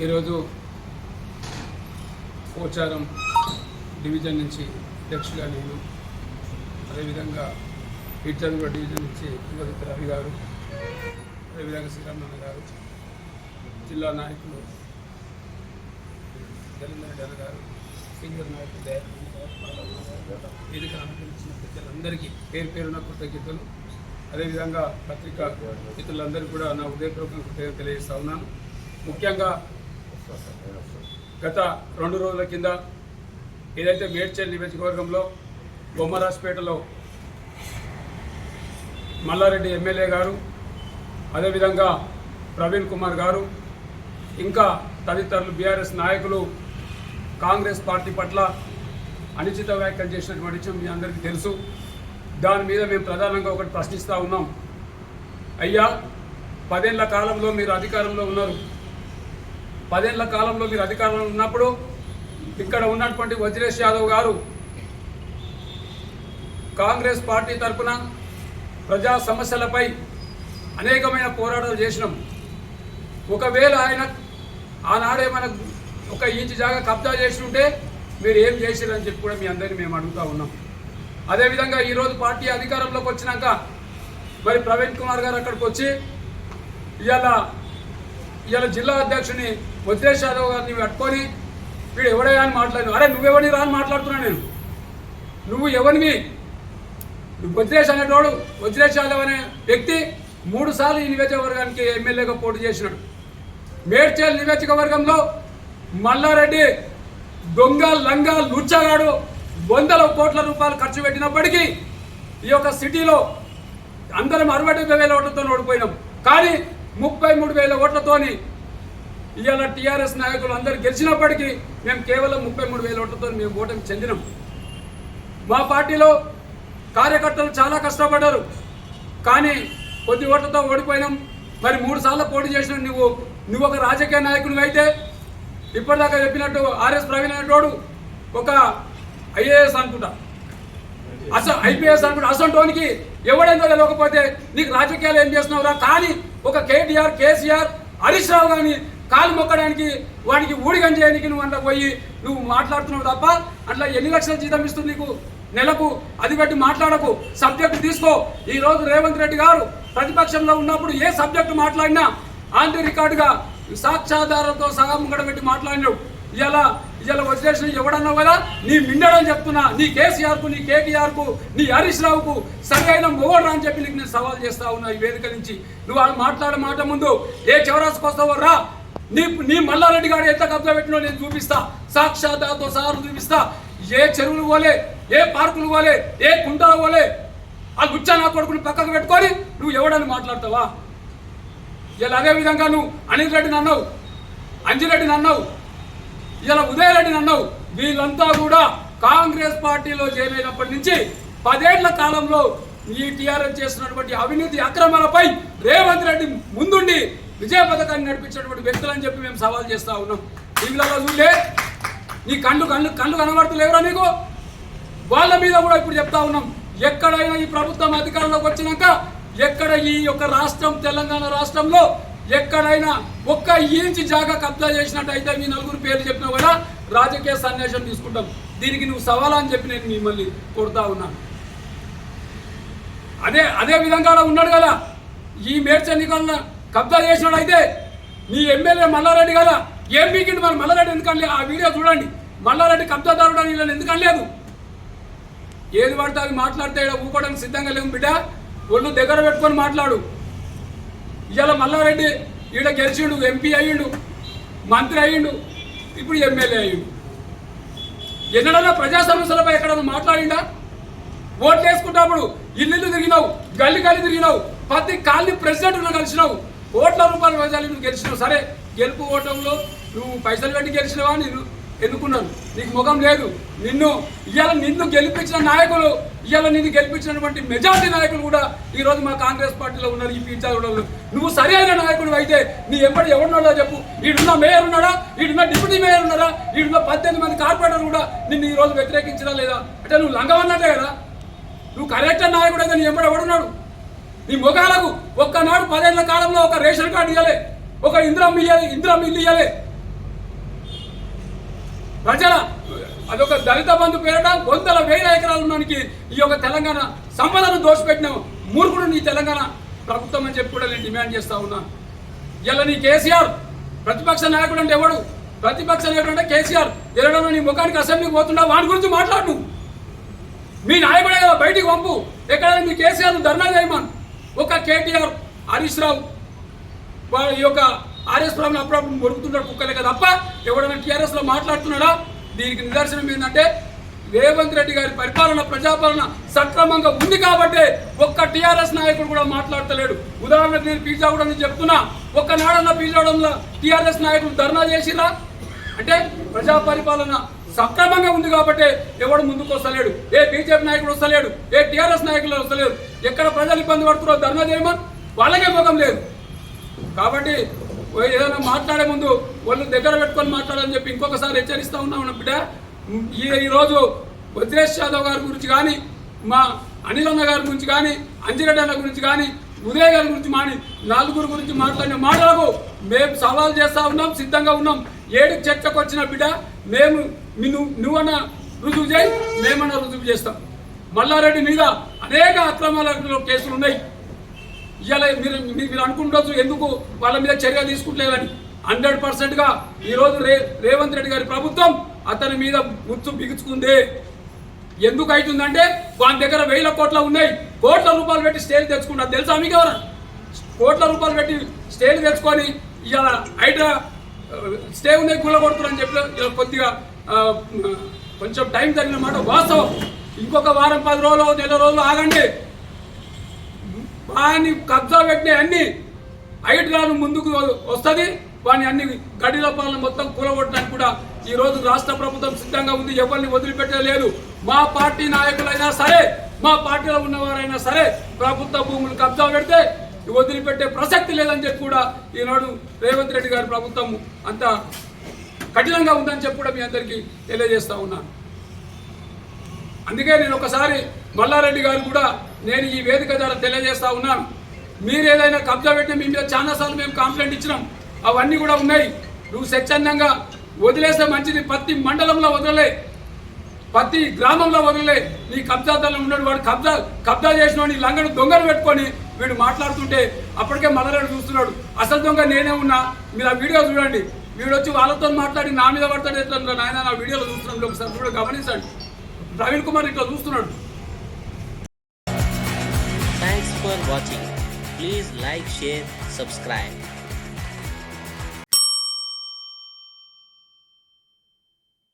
ఈరోజు పోచారం డివిజన్ నుంచి అధ్యక్షులుగా నేను, అదేవిధంగా ఇచ్చంగూడ డివిజన్ నుంచి రవి గారు, అదేవిధంగా శ్రీరామన్న గారు, జిల్లా నాయకులు జలంధర్ గారు, సీనియర్ నాయకులు వేదిక అనుకరించిన పెద్దలందరికీ పేరు పేరున కృతజ్ఞతలు. అదేవిధంగా పత్రికా మిత్రులందరికీ కూడా నా ఉదయపూర్వక కృతజ్ఞతలు తెలియజేస్తా ఉన్నాను. ముఖ్యంగా గత 2 రోజుల కింద ఏదైతే మేడ్చల్ నియోజకవర్గంలో బొమ్మరాజ్పేటలో మల్లారెడ్డి ఎమ్మెల్యే గారు, అదేవిధంగా ప్రవీణ్ కుమార్ గారు, ఇంకా తదితరులు బీఆర్ఎస్ నాయకులు కాంగ్రెస్ పార్టీ పట్ల అనుచిత వ్యాఖ్యలు చేసినటువంటి విషయం మీ అందరికీ తెలుసు. దాని మీద మేము ప్రధానంగా ఒకటి ప్రశ్నిస్తూ ఉన్నాం. అయ్యా, 10 ఏళ్ల కాలంలో మీరు అధికారంలో ఉన్నారు. 10 ఏళ్ల కాలంలో మీరు అధికారంలో ఉన్నప్పుడు ఇక్కడ ఉన్నటువంటి వజ్రేష్ యాదవ్ గారు కాంగ్రెస్ పార్టీ తరఫున ప్రజా సమస్యలపై అనేకమైన పోరాటాలు చేసినాం. ఒకవేళ ఆయన ఆనాడేమైనా 1 ఇంచు జాగా కబ్జా చేసి ఉంటే మీరు ఏం చేసిరని చెప్పి కూడా మీ అందరినీ మేము అడుగుతూ ఉన్నాం. అదేవిధంగా ఈరోజు పార్టీ అధికారంలోకి వచ్చినాక మరి ప్రవీణ్ కుమార్ గారు అక్కడికి వచ్చి ఇవాళ జిల్లా అధ్యక్షుని వజ్రేష్ యాదవ్ గారిని పట్టుకొని వీడు ఎవడయ్యా అని మాట్లాడినావు. అరే నువ్వెవరిని రా అని మాట్లాడుతున్నా నేను. నువ్వు ఎవరివి? వజ్రేష్ అనేటోడు, వజ్రేష్ యాదవ్ అనే వ్యక్తి 3 సార్లు ఈ నియోజకవర్గానికి ఎమ్మెల్యేగా పోటీ చేసినాడు. మేడ్చల్ నియోజకవర్గంలో మల్లారెడ్డి దొంగ లంగా లుచ్చగాడు 100 కోట్ల రూపాయలు ఖర్చు పెట్టినప్పటికీ ఈ యొక్క సిటీలో అందరం 65,000 ఓట్లతో ఓడిపోయినాం. కానీ 33,000 ఓట్లతోని ఇవాళ టీఆర్ఎస్ నాయకులు అందరూ గెలిచినప్పటికీ మేము కేవలం 33,000 ఓట్లతో మేము ఓటమి చెందినాం. మా పార్టీలో కార్యకర్తలు చాలా కష్టపడ్డారు, కానీ కొద్ది ఓట్లతో ఓడిపోయినాం. మరి 3 సార్లు పోటీ చేసిన నువ్వు ఒక రాజకీయ నాయకుడు అయితే ఇప్పటిదాకా చెప్పినట్టు ఆర్ఎస్ ప్రవీణ్ అనేటోడు ఒక ఐఏఎస్ అనుకుంటా, ఐపీఎస్ అనుకుంటా. అసంటోనికి ఎవడెందో తెలియకపోతే నీకు రాజకీయాలు ఏం చేస్తున్నావురా? కానీ ఒక కేటీఆర్, కేసీఆర్, హరీష్ రావు గారిని కాలు మొక్కడానికి వాడికి ఊడిగం చేయడానికి నువ్వు అంట పోయి నువ్వు మాట్లాడుతున్నావు తప్ప అట్లా ఎన్ని లక్షల జీతం ఇస్తుంది నీకు నెలకు? అది బట్టి మాట్లాడకు, సబ్జెక్టు తీసుకో. ఈరోజు రేవంత్ రెడ్డి గారు ప్రతిపక్షంలో ఉన్నప్పుడు ఏ సబ్జెక్టు మాట్లాడినా ఆంటీ రికార్డుగా సాక్ష్యాధారాలతో సగం పెట్టి మాట్లాడినావు. ఇవాళ వదిలేసిన ఎవడన్నావు కదా, నీ మిండడని చెప్తున్నా. నీ కేసీఆర్కు, నీ కేటీఆర్కు, నీ హరీష్ రావుకు సరైన మొగోడ్రా అని చెప్పి నీకు నేను సవాల్ చేస్తా ఉన్నా ఈ వేదిక నుంచి. నువ్వు మాట్లాడే మాట ముందు ఏ చివరాసుకు వస్తావో రా. నీ మల్లారెడ్డి గారు ఎంత కబ్జా పెట్టినో నేను చూపిస్తా, సాక్ష్యాధారాలతో సహా చూపిస్తా. ఏ చెరువులు పోలే, ఏ పార్కులు పోలే, ఏ కుంటాలు పోలే. ఆ గుచ్చా నా కొడుకుని పక్కకు పెట్టుకొని నువ్వు ఎవడని మాట్లాడతావా? ఇలా అదేవిధంగా నువ్వు అనిల్ రెడ్డిని అన్నావు, అంజిరెడ్డిని అన్నావు, ఇలా ఉదయరెడ్డిని అన్నావు. వీళ్ళంతా కూడా కాంగ్రెస్ పార్టీలో చేరినప్పటి నుంచి 10 ఏళ్ల కాలంలో ఈ టీఆర్ఎస్ చేస్తున్నటువంటి అవినీతి అక్రమాలపై రేవంత్ రెడ్డి ముందుండి విజయ పథకాన్ని నడిపించినటువంటి వ్యక్తులని చెప్పి మేము సవాల్ చేస్తా ఉన్నాం. టీవీలలో చూడే నీ కళ్ళు కనబడుతులేవురా నీకు? వాళ్ళ మీద కూడా ఇప్పుడు చెప్తా ఉన్నాం. ఎక్కడైనా ఈ ప్రభుత్వం అధికారంలోకి వచ్చినాక ఎక్కడ ఈ యొక్క రాష్ట్రం తెలంగాణ రాష్ట్రంలో ఎక్కడైనా 1 ఇంచు జాగా కబ్జా చేసినట్టయితే మీ 4 పేర్లు చెప్పినా కూడా రాజకీయ సన్యాసం తీసుకుంటాం. దీనికి నువ్వు సవాల్ అని చెప్పి నేను మిమ్మల్ని కొడతా ఉన్నాను. అదే విధంగా ఉన్నాడు కదా ఈ మేడ్చల్ కబ్జా చేసినాడైతే నీ ఎమ్మెల్యే మల్లారెడ్డి కదా. ఏం వీకిండి మరి మల్లారెడ్డి ఎందుకని? ఆ వీడియో చూడండి. మల్లారెడ్డి కబ్జాదారుడు అని వీళ్ళని ఎందుకని లేదు? ఏది పడితే అవి మాట్లాడితే ఊకోవడానికి సిద్ధంగా లేవు బిడ్డ. ఒళ్ళు దగ్గర పెట్టుకొని మాట్లాడు. ఇవాళ మల్లారెడ్డి ఈడ గెలిచిండు, ఎంపీ అయ్యిండు, మంత్రి అయ్యిండు, ఇప్పుడు ఎమ్మెల్యే అయ్యిండు. ఎన్నడన్నా ప్రజా సమస్యలపై ఎక్కడన్నా మాట్లాడిండా? ఓట్లు వేసుకుంటాప్పుడు ఇల్లు తిరిగినావు, గల్లి తిరిగినావు, ప్రతి కాలనీ ప్రెసిడెంట్ కలిసినావు, కోట్ల రూపాయల ప్రజలు నువ్వు గెలిచినావు. సరే, గెలుపు ఓటంలో నువ్వు పైసలు పెట్టి గెలిచినవా? నేను ఎన్నుకున్నాను, నీకు ముఖం లేదు. నిన్ను గెలిపించిన నాయకులు, నిన్ను గెలిపించినటువంటి మెజార్టీ నాయకులు కూడా ఈరోజు మా కాంగ్రెస్ పార్టీలో ఉన్నారు. ఈ పీఠాలలో నువ్వు సరైన నాయకుడు అయితే నీ ఎంబడి ఎవరున్నాడో చెప్పు. ఈడున్న మేయర్ ఉన్నాడా? ఈడున్న డిప్యూటీ మేయర్ ఉన్నారా? ఈడున్న 18 మంది కార్పొరేటర్లు కూడా నిన్ను ఈరోజు వ్యతిరేకించడా లేదా? అంటే నువ్వు లంగవన్నట్టే కదా. నువ్వు కరెక్టర్ నాయకుడు అయితే నీ ఎంబడి ఎవడున్నాడు? నీ మొగాలకు ఒక్కనాడు 10 ఏళ్ల కాలంలో ఒక రేషన్ కార్డు ఇవ్వలే, ఒక ఇందిరా ఇల్లు ఇవ్వలే. ప్రజల అదొక దళిత బంధు పేరిట వందల వేల ఎకరాల ఉన్ననికి ఈ యొక్క తెలంగాణ సంపదను దోషపెట్టిన మూర్ఖుడు నీ తెలంగాణ ప్రభుత్వం అని చెప్పి కూడా నేను డిమాండ్ చేస్తా ఉన్నాను. ఇలా నీ కేసీఆర్ ప్రతిపక్ష నాయకుడు అంటే ఎవడు? ప్రతిపక్ష నాయకుడు అంటే కేసీఆర్. ఎరడో నీ ముఖానికి అసెంబ్లీకి పోతున్నా వాడి గురించి మాట్లాడు. మీ నాయకుడే కదా బయటికి పంపు. ఎక్కడైనా మీ కేసీఆర్ ధర్నా చేయమని. ఒక కేటీఆర్ హరీష్ రావు ఈ యొక్క ఆర్ఎస్ ప్రభుత్వం అప్పుడప్పుడు మొరుగుతున్నాడు కుక్కలే కదా తప్ప ఎవడైనా టీఆర్ఎస్లో మాట్లాడుతున్నాడా? దీనికి నిదర్శనం ఏంటంటే రేవంత్ రెడ్డి గారి పరిపాలన ప్రజాపాలన సక్రమంగా ఉంది కాబట్టి ఒక్క టీఆర్ఎస్ నాయకుడు కూడా మాట్లాడతలేడు. ఉదాహరణకు నేను పీజాగూడ చెప్తున్నా, ఒక్కనాడన్న పీజాగూడలో టీఆర్ఎస్ నాయకులు ధర్నా చేసిరా అంటే ప్రజా పరిపాలన సక్రమంగా ఉంది కాబట్టి ఎవడు ముందుకు వస్తలేడు. ఏ బీజేపీ నాయకుడు వస్తలేడు, ఏ టీఆర్ఎస్ నాయకులు వస్తలేడు. ఎక్కడ ప్రజలు ఇబ్బంది పడుతున్నారో ధర్నా చేయమని వాళ్ళకే ముఖం లేదు. కాబట్టి ఏదైనా మాట్లాడే ముందు వాళ్ళు దగ్గర పెట్టుకొని మాట్లాడాలని చెప్పి ఇంకొకసారి హెచ్చరిస్తూ ఉన్నాం బిడ్డ. ఈరోజు వజ్రేష్ యాదవ్ గారి గురించి కానీ, మా అనిల్ అన్న గారి గురించి కానీ, అంజిరెడ్డి అన్న గురించి కానీ, ఉదయ్ గారి గురించి నలుగురు గురించి మాట్లాడిన మాటలకు మేము సవాల్ చేస్తూ ఉన్నాం, సిద్ధంగా ఉన్నాం. ఏడు చర్చకు వచ్చిన బిడ్డ మేము నువ్వన్నా రుజువు చేయి, మేమన్నా రుజువు చేస్తాం. మల్లారెడ్డి మీద అనేక అక్రమాల కేసులు ఉన్నాయి. ఇవాళ మీరు అనుకుంటూ ఎందుకు వాళ్ళ మీద చర్య తీసుకుంటలేదని 100%గా ఈరోజు రేవంత్ రెడ్డి గారి ప్రభుత్వం అతని మీద ముచ్చు బిగుచుకుంది. ఎందుకు అవుతుందంటే వాని దగ్గర 1000 కోట్ల ఉన్నాయి. కోట్ల రూపాయలు పెట్టి స్టేలు తెచ్చుకుంటారు. తెలుసా మీకు ఎవరు? కోట్ల రూపాయలు పెట్టి స్టేలు తెచ్చుకొని ఇవాళ హైడ్రా స్టే ఉన్నాయి కూలగొడుతున్నారని చెప్పి కొద్దిగా కొంచెం టైం తగిన మాట వాస్తవం. ఇంకొక వారం 10 రోజులు నెల రోజులు ఆగండి. వాని కబ్జా పెట్టిన అన్ని హైడ్రాను ముందుకు వస్తుంది. వాని అన్ని గడిల పాలన మొత్తం కూలగొట్టడానికి కూడా ఈరోజు రాష్ట్ర ప్రభుత్వం సిద్ధంగా ఉంది. ఎవరిని వదిలిపెట్టలేదు. మా పార్టీ నాయకులైనా సరే, మా పార్టీలో ఉన్నవారైనా సరే ప్రభుత్వ భూములు కబ్జా పెడితే వదిలిపెట్టే ప్రసక్తి లేదని చెప్పి కూడా ఈనాడు రేవంత్ రెడ్డి గారి ప్రభుత్వం అంత కఠినంగా ఉందని చెప్పి కూడా మీ అందరికీ తెలియజేస్తా ఉన్నాను. అందుకే నేను ఒకసారి మల్లారెడ్డి గారు కూడా నేను ఈ వేదిక ద్వారా తెలియజేస్తా ఉన్నాను. మీరు ఏదైనా కబ్జా పెట్టిన మీ మీద చాలాసార్లు మేము కంప్లైంట్ ఇచ్చినాం. అవన్నీ కూడా ఉన్నాయి. నువ్వు స్వచ్ఛందంగా వదిలేస్తే మంచిది. ప్రతి మండలంలో వదలలే, ప్రతి గ్రామంలో వదలలే. నీ కబ్జాదారులు ఉన్నాడు, వాడు కబ్జా చేసిన వాడిని లంగను దొంగలు పెట్టుకొని వీడు మాట్లాడుతుంటే అప్పటికే మల్లారెడ్డి చూస్తున్నాడు. అసలు దొంగ నేనే ఉన్నా. మీరు ఆ వీడియో చూడండి. వీడు వచ్చి వాళ్ళతో మాట్లాడి నా మీద పడతాడు. ఎట్లా నాయన నా వీడియోలో చూస్తున్నాడు, ఒకసారి కూడా గమనించండి. ప్రవీణ్ కుమార్ ఇట్లా చూస్తున్నాడు. Thanks for watching. Please like, share, subscribe.